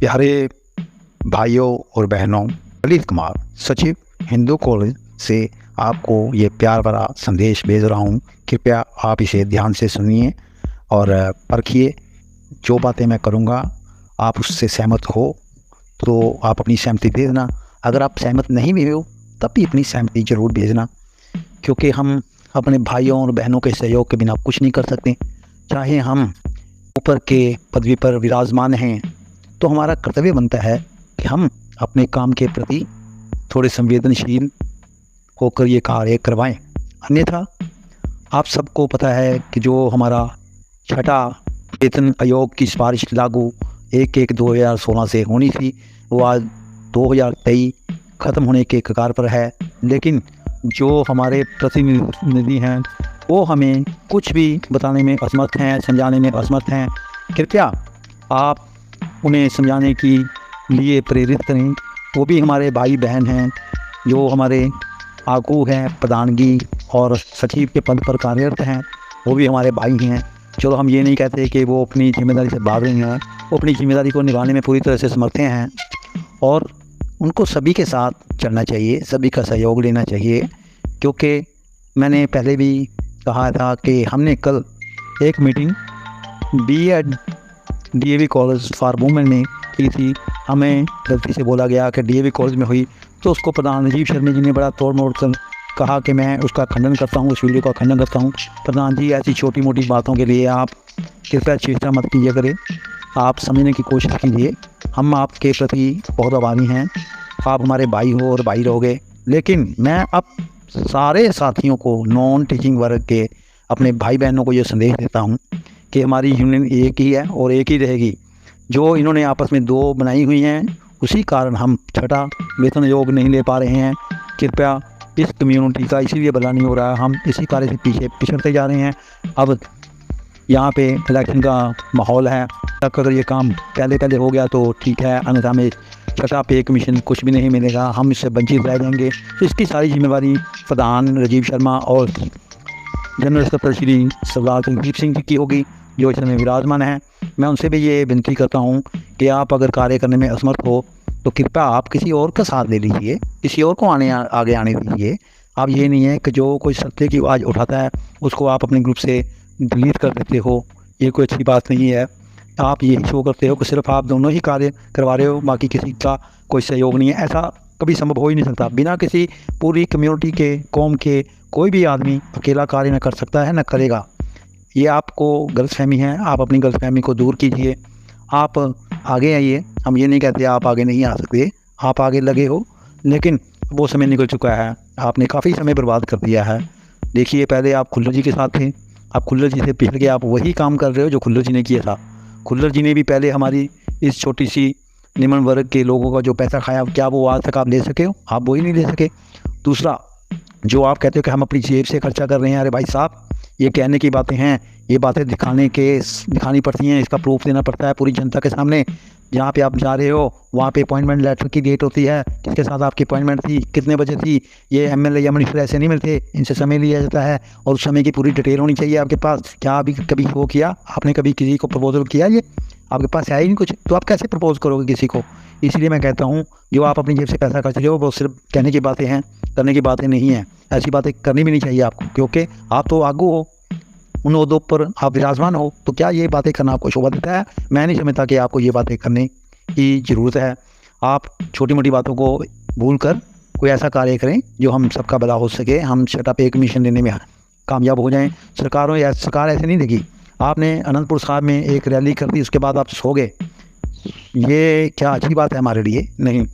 प्यारे भाइयों और बहनों, ललित कुमार सचिव हिंदू कॉलेज से आपको ये प्यार भरा संदेश भेज रहा हूँ। कृपया आप इसे ध्यान से सुनिए और परखिए। जो बातें मैं करूँगा आप उससे सहमत हो तो आप अपनी सहमति भेजना। अगर आप सहमत नहीं भी हो तब भी अपनी सहमति ज़रूर भेजना, क्योंकि हम अपने भाइयों और बहनों के सहयोग के बिना कुछ नहीं कर सकते। चाहे हम ऊपर के पदवी पर विराजमान हैं तो हमारा कर्तव्य बनता है कि हम अपने काम के प्रति थोड़े संवेदनशील होकर ये कार्य करवाएं। अन्यथा आप सबको पता है कि जो हमारा छठा वेतन आयोग की सिफारिश लागू 1/1/2016 से होनी थी वो आज 2023 ख़त्म होने के कगार पर है। लेकिन जो हमारे प्रतिनिधि हैं वो हमें कुछ भी बताने में असमर्थ हैं, समझाने में असमर्थ हैं। कृपया आप उन्हें समझाने के लिए प्रेरित करें। वो भी हमारे भाई बहन हैं, जो हमारे आगू हैं, प्रधानगी और सचिव के पद पर कार्यरत हैं, वो भी हमारे भाई हैं। चलो हम ये नहीं कहते कि वो अपनी जिम्मेदारी से भाग रहे हैं, वो अपनी जिम्मेदारी को निभाने में पूरी तरह से समर्थ हैं और उनको सभी के साथ चलना चाहिए, सभी का सहयोग लेना चाहिए। क्योंकि मैंने पहले भी कहा था कि हमने कल एक meeting BEd DAV college for women में की थी। हमें गलती से बोला गया कि डीएवी कॉलेज में हुई, तो उसको प्रधान राजीव शर्मा जी ने बड़ा तोड़ मोड़ कर कहा कि मैं उसका खंडन करता हूँ, उस वीडियो का खंडन करता हूँ। प्रधान जी, ऐसी छोटी मोटी बातों के लिए आप कृपया चेष्टा मत कीजिए करें, आप समझने की कोशिश कीजिए। हम आपके प्रति बहुत आभारी हैं, आप हमारे भाई हो और भाई रहोगे। लेकिन मैं अब सारे साथियों को, नॉन टीचिंग वर्ग के अपने भाई बहनों को ये संदेश देता हूँ कि हमारी यूनियन एक ही है और एक ही रहेगी। जो इन्होंने आपस में दो बनाई हुई हैं, उसी कारण हम छठा वेतन आयोग नहीं ले पा रहे हैं। कृपया इस कम्युनिटी का इसीलिए भला नहीं हो रहा है, हम इसी कार्य से पीछे पिछड़ते जा रहे हैं। अब यहाँ पे इलेक्शन का माहौल है, तक अगर ये काम पहले हो गया तो ठीक है, अन्यथा में छठा पे कमीशन कुछ भी नहीं मिलेगा, हम इससे वंचित रह जाएंगे। इसकी सारी जिम्मेवारी प्रधान राजीव शर्मा और जनरल सेक्रेटरी श्री सरदार कुलदीप सिंह जी की होगी, जो इसमें विराजमान है। मैं उनसे भी ये विनती करता हूँ कि आप अगर कार्य करने में असमर्थ हो तो कृपया आप किसी और का साथ ले लीजिए, किसी और को आगे आने दीजिए। आप ये नहीं है कि जो कोई सत्य की आवाज़ उठाता है उसको आप अपने ग्रुप से डिलीट कर देते हो, ये कोई अच्छी बात नहीं है। आप यही शो करते हो कि सिर्फ आप दोनों ही कार्य करवा रहे हो, बाकी किसी का कोई सहयोग नहीं है। ऐसा कभी संभव हो ही नहीं सकता। बिना किसी पूरी कम्युनिटी के, कौम के कोई भी आदमी अकेला कार्य न कर सकता है, न करेगा। ये आपको गलतफहमी है, आप अपनी गलतफहमी को दूर कीजिए, आप आगे आइए। हम ये नहीं कहते आप आगे नहीं आ सकते, आप आगे लगे हो, लेकिन वो समय निकल चुका है, आपने काफ़ी समय बर्बाद कर दिया है। देखिए, पहले आप खुल्लर जी के साथ थे, आप खुल्लर जी से पिछड़ के आप वही काम कर रहे हो जो खुल्लर जी ने किया था। खुल्लर जी ने भी पहले हमारी इस छोटी सी निम्न वर्ग के लोगों का जो पैसा खाया, क्या वो आज तक आप ले सके हो? आप वही नहीं ले सके। दूसरा, जो आप कहते हो कि हम अपनी जेब से खर्चा कर रहे हैं, अरे भाई साहब, ये कहने की बातें हैं, ये बातें दिखानी पड़ती हैं, इसका प्रूफ देना पड़ता है पूरी जनता के सामने। जहाँ पे आप जा रहे हो वहाँ पे अपॉइंटमेंट लेटर की डेट होती है, किसके साथ आपकी अपॉइंटमेंट थी, कितने बजे थी। ये एमएलए या मिनिस्टर ऐसे नहीं मिलते, इनसे समय लिया जाता है और उस समय की पूरी डिटेल होनी चाहिए आपके पास। क्या अभी कभी वो किया आपने? कभी किसी को प्रपोजल किया? ये आपके पास है ही नहीं कुछ, तो आप कैसे प्रपोज करोगे किसी को? इसलिए मैं कहता हूँ, जो आप अपनी जेब से पैसा खर्च रहे हो वो सिर्फ कहने की बातें हैं, करने की बातें नहीं हैं। ऐसी बातें करनी भी नहीं चाहिए आपको, क्योंकि आप तो आगू हो, उन ओहदों पर आप विराजमान हो, तो क्या ये बातें करना आपको शोभा देता है? मैं नहीं समझता कि आपको ये बातें करने की ज़रूरत है। आप छोटी मोटी बातों को भूल कर कोई ऐसा कार्य करें जो हम सबका भला हो सके, हम छठा पे कमीशन देने में कामयाब हो जाएं। सरकार ऐसे नहीं देगी। आपने अनंतपुर साहब में एक रैली कर दी, उसके बाद आप सो गए, ये क्या अच्छी बात है हमारे लिए? नहीं,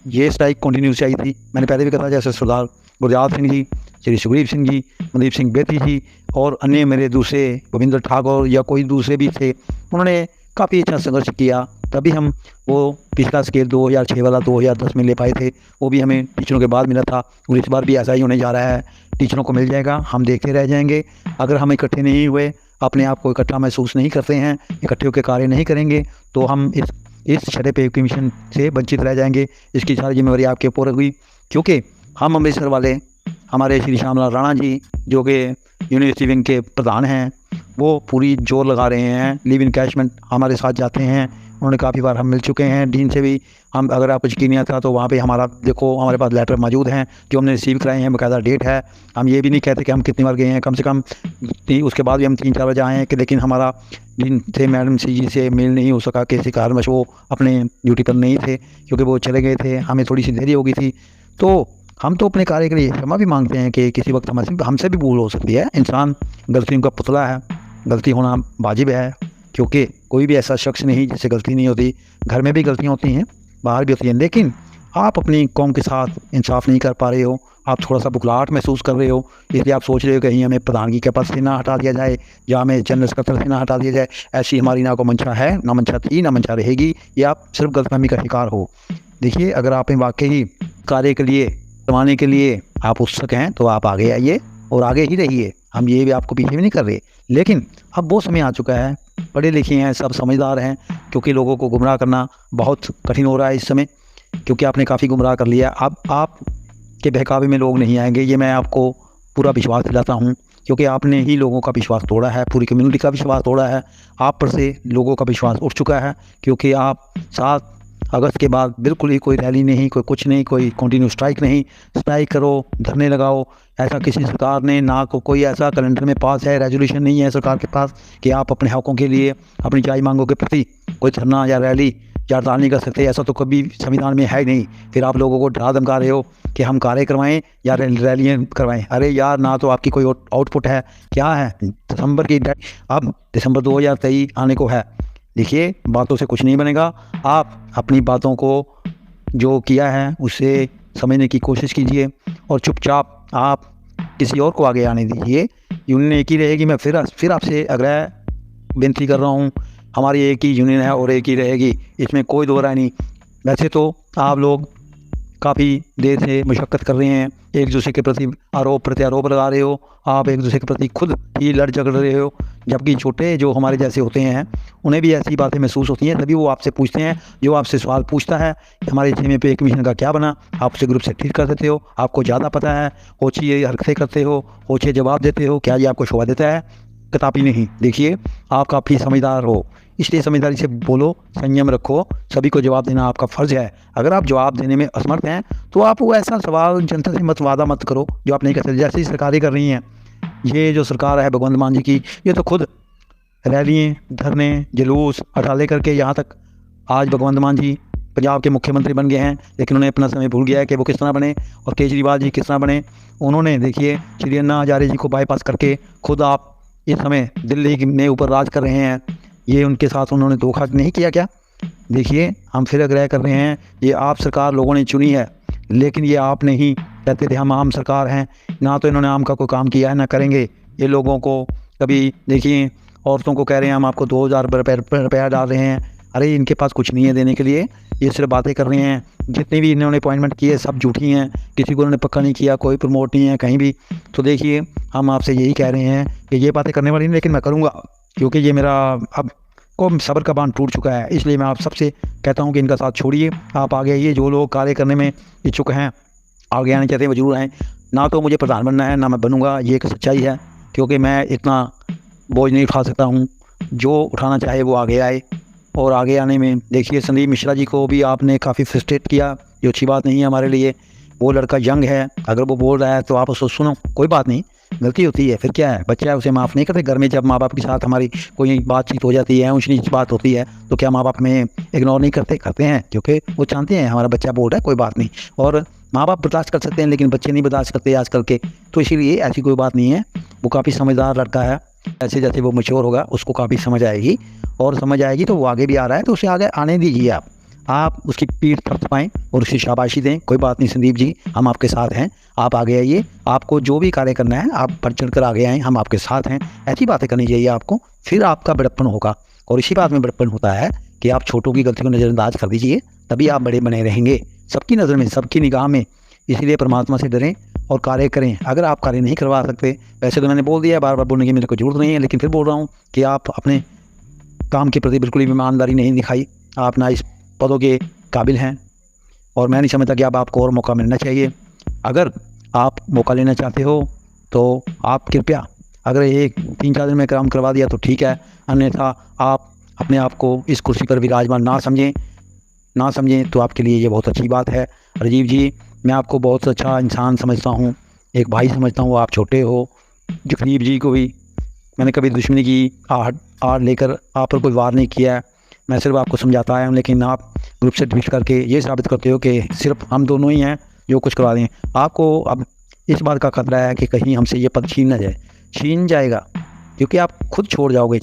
ये स्ट्राइक कंटिन्यू चाहिए थी। मैंने पहले भी कहा, जैसे सरदार गुरजाल सिंह जी, श्री सुखदेव सिंह जी, मनदीप सिंह बेती जी और अन्य मेरे दूसरे गोविंद ठाकुर या कोई दूसरे भी थे, उन्होंने काफ़ी अच्छा संघर्ष किया। तभी हम वो पिछला स्केल 2006 वाला 2010 में ले पाए थे, वो भी हमें टीचरों के बाद मिला था, और इस बार भी ऐसा ही होने जा रहा है। टीचरों को मिल जाएगा, हम देखते रह जाएंगे। अगर हम इकट्ठे नहीं हुए, अपने आप को इकट्ठा महसूस नहीं करते हैं, इकट्ठे होकर कार्य नहीं करेंगे, तो हम इस छठे पे कमीशन से वंचित रह जाएंगे। इसकी सारी जिम्मेवारी आपके ऊपर हुई, क्योंकि हम अमृतसर वाले, हमारे श्री श्यामलाल राणा जी जो कि यूनिवर्सिटी विंग के प्रधान हैं, वो पूरी जोर लगा रहे हैं। लिव इन कैशमेंट हमारे साथ जाते हैं, उन्होंने काफ़ी बार हम मिल चुके हैं डीन से भी। हम अगर आपको यकीन नहीं था तो वहाँ पे हमारा देखो, हमारे पास लेटर मौजूद हैं जो हमने रिसीव कराए हैं, बाकायदा डेट है। हम ये भी नहीं कहते कि हम कितनी बार गए हैं, कम से कम उसके बाद भी हम 3-4 बार जाए हैं कि, लेकिन हमारा डीन से मैडम सी जी से मेल नहीं हो सका किसी कारणवश, वो अपने ड्यूटी पर नहीं थे क्योंकि वो चले गए थे, हमें थोड़ी सी देरी हो गई थी। तो हम तो अपने कार्य के लिए क्षमा भी मांगते हैं कि किसी वक्त हमसे भी भूल हो सकती है। इंसान गलतियों का पुतला है, गलती होना वाजिब है, क्योंकि कोई भी ऐसा शख्स नहीं जिससे गलती नहीं होती। घर में भी गलतियाँ होती हैं, बाहर भी होती हैं, लेकिन आप अपनी कौम के साथ इंसाफ नहीं कर पा रहे हो, आप थोड़ा सा बुखलाहट महसूस कर रहे हो, इसलिए आप सोच रहे हो कहीं हमें प्रधानगी के पद से ना हटा दिया जाए या हमें जनरल सेक्रेटरी से ना हटा दिया जाए। ऐसी हमारी ना को मंशा है, ना मंशा थी, ना मंशा रहेगी। ये आप सिर्फ गलतफहमी का शिकार हो। देखिए, अगर आप वाकई कार्य के लिए कमाने के लिए आप उत्सुक हैं तो आप आगे आइए और आगे ही रहिए। हम ये भी आपको पीछे भी नहीं कर रहे, लेकिन अब वो समय आ चुका है, पढ़े लिखे हैं, सब समझदार हैं, क्योंकि लोगों को गुमराह करना बहुत कठिन हो रहा है इस समय, क्योंकि आपने काफ़ी गुमराह कर लिया। अब आप के बहकावे में लोग नहीं आएंगे, ये मैं आपको पूरा विश्वास दिलाता हूँ, क्योंकि आपने ही लोगों का विश्वास तोड़ा है, पूरी कम्युनिटी का विश्वास तोड़ा है। आप पर से लोगों का विश्वास उठ चुका है, क्योंकि आप 7 अगस्त के बाद बिल्कुल ही कोई रैली नहीं, कोई कुछ नहीं, कोई कंटिन्यू स्ट्राइक नहीं। स्ट्राइक करो, धरने लगाओ, ऐसा किसी सरकार ने ना कोई ऐसा कैलेंडर में पास है, रेजोल्यूशन नहीं है सरकार के पास कि आप अपने हकों के लिए, अपनी जायज़ मांगों के प्रति कोई धरना या रैली या हड़ताल नहीं कर सकते। ऐसा तो कभी संविधान में है नहीं। फिर आप लोगों को डरा धमका रहे हो कि हम कार्य करवाएं या रैलियाँ करवाएं। अरे यार, ना तो आपकी कोई आउटपुट है, क्या है दिसंबर की, अब दिसंबर 2023 आने को है। देखिए, बातों से कुछ नहीं बनेगा। आप अपनी बातों को जो किया है उसे समझने की कोशिश कीजिए और चुपचाप आप किसी और को आगे आने दीजिए। यूनियन एक ही रहेगी। मैं फिर आपसे आग्रह विनती कर रहा हूँ, हमारी एक ही यूनियन है और एक ही रहेगी, इसमें कोई दो राय नहीं। वैसे तो आप लोग काफ़ी देर से मशक्क़त कर रहे हैं, एक दूसरे के प्रति आरोप प्रत्यारोप लगा रहे हो, आप एक दूसरे के प्रति खुद ही लड़ झगड़ रहे हो, जबकि छोटे जो हमारे जैसे होते हैं उन्हें भी ऐसी बातें महसूस होती हैं, तभी वो आपसे पूछते हैं। जो आपसे सवाल पूछता है कि हमारे जिले पे कमीशन का क्या बना, आप उसे ग्रुप से ठीक कर देते हो, आपको ज़्यादा पता है, होची ये हरकतें करते हो, होचे जवाब देते हो, क्या ये आपको शोभा देता है? कदापि नहीं। देखिए, आप काफ़ी समझदार हो, इसलिए समझदारी से बोलो, संयम रखो, सभी को जवाब देना आपका फ़र्ज़ है। अगर आप जवाब देने में असमर्थ हैं तो आप वो ऐसा सवाल जनता से वादा मत करो जो आप नहीं कर सकते। जैसे ही सरकारें कर रही हैं, ये जो सरकार है भगवंत मान जी की, ये तो खुद रैलियाँ, धरने, जुलूस, हड़तालें करके यहाँ तक आज भगवंत मान जी पंजाब के मुख्यमंत्री बन गए हैं, लेकिन उन्हें अपना समय भूल गया है कि वो किस तरह बने और केजरीवाल जी किस तरह बने। उन्होंने देखिए श्री अन्ना हज़ारे जी को बाईपास करके खुद आप इस समय दिल्ली में ऊपर राज कर रहे हैं। ये उनके साथ उन्होंने धोखा नहीं किया क्या? देखिए, हम फिर आग्रह कर रहे हैं, ये आप सरकार लोगों ने चुनी है, लेकिन ये आप नहीं कहते थे हम आम सरकार हैं। ना तो इन्होंने आम का कोई काम किया है, ना करेंगे। ये लोगों को कभी देखिए, औरतों को कह रहे हैं हम आपको 2000 रुपया डाल रहे हैं। अरे, इनके पास कुछ नहीं है देने के लिए, ये सिर्फ बातें कर रहे हैं। जितनी भी इन्होंने अपॉइंटमेंट की है सब झूठी हैं, किसी को उन्होंने पक्का नहीं किया, कोई प्रमोट नहीं है कहीं भी। तो देखिए, हम आपसे यही कह रहे हैं कि ये बातें करने वाली नहीं, लेकिन मैं करूँगा, क्योंकि ये मेरा अब को सब्र का बांध टूट चुका है। इसलिए मैं आप सबसे कहता हूँ कि इनका साथ छोड़िए, आप आगे आइए। जो लोग कार्य करने में इच्छुक हैं, आगे आने चाहते हैं, वो जरूर आएँ। ना तो मुझे प्रधान बनना है, ना मैं बनूँगा, ये एक सच्चाई है, क्योंकि मैं इतना बोझ नहीं उठा सकता हूँ। जो उठाना चाहे वो आगे आए। और आगे आने में देखिए, संदीप मिश्रा जी को भी आपने काफ़ी फ्रस्ट्रेट किया, जो अच्छी बात नहीं है हमारे लिए। वो लड़का यंग है, अगर वो बोल रहा है तो आप उसको सुनो, कोई बात नहीं, गलती होती है, फिर क्या है, बच्चा है, उसे माफ़ नहीं करते। घर में जब माँ बाप के साथ हमारी कोई बातचीत हो जाती है, ऊँच नीच बात होती है, तो क्या माँ बाप हमें इग्नोर नहीं करते हैं, क्योंकि वो जानते हैं हमारा बच्चा बोल रहा है, कोई बात नहीं। और माँ बाप बर्दाश्त कर सकते हैं, लेकिन बच्चे नहीं बर्दाश्त करते आजकल के। तो इसीलिए ऐसी कोई बात नहीं है। वो काफ़ी समझदार लड़का है, जैसे जैसे वो मैच्योर होगा उसको काफ़ी समझ आएगी, और समझ आएगी तो वो आगे भी आ रहा है, तो उसे आगे आने दीजिए। आप उसकी पीठ थपथपाएं और उसे शाबाशी दें। कोई बात नहीं संदीप जी, हम आपके साथ हैं, आप आगे आइए। आपको जो भी कार्य करना है आप बढ़ चढ़ कर आगे आएँ, हम आपके साथ हैं। ऐसी बातें करनी चाहिए आपको, फिर आपका बड़प्पन होगा। और इसी बात में बड़प्पन होता है कि आप छोटों की गलती को नज़रअंदाज कर दीजिए, तभी आप बड़े बने रहेंगे सबकी नज़र में, सबकी निगाह में। इसीलिए परमात्मा से डरें और कार्य करें। अगर आप कार्य नहीं करवा सकते, वैसे तो मैंने बोल दिया, बार बार बोलने की मेरे को जरूरत नहीं है, लेकिन फिर बोल रहा हूँ कि आप अपने काम के प्रति बिल्कुल भी ईमानदारी नहीं दिखाई। आप ना इस पदों के काबिल हैं, और मैं नहीं समझता कि अब आपको और मौका मिलना चाहिए। अगर आप मौका लेना चाहते हो तो आप कृपया, अगर 1-3-4 दिन में काम करवा दिया तो ठीक है, अन्यथा आप अपने आप को इस कुर्सी पर विराजमान ना समझें तो आपके लिए ये बहुत अच्छी बात है। राजीव जी, मैं आपको बहुत अच्छा इंसान समझता हूँ, एक भाई समझता हूँ। आप छोटे हो। जगदीप जी को भी मैंने कभी दुश्मनी की आड़ लेकर आप पर कोई वार नहीं किया है। मैं सिर्फ आपको समझाता आया हूँ, लेकिन आप ग्रुप से ट्वीट करके ये साबित करते हो कि सिर्फ हम दोनों ही हैं जो कुछ करवा दें। आपको अब इस बात का खतरा है कि कहीं हमसे ये पद छीन जाएगा, क्योंकि आप खुद छोड़ जाओगे।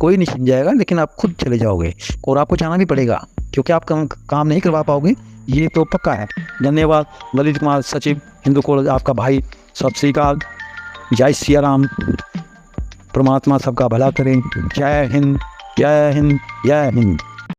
कोई नहीं छीन जाएगा, लेकिन आप खुद चले जाओगे और आपको जाना भी पड़ेगा, क्योंकि आप काम नहीं करवा पाओगे, ये तो पक्का है। धन्यवाद। ललित कुमार, सचिव, हिंदू कॉलेज, आपका भाई। सत श्री अकाल। जय सिया राम। परमात्मा सबका भला करें। जय हिंद, जय हिंद, जय हिंद।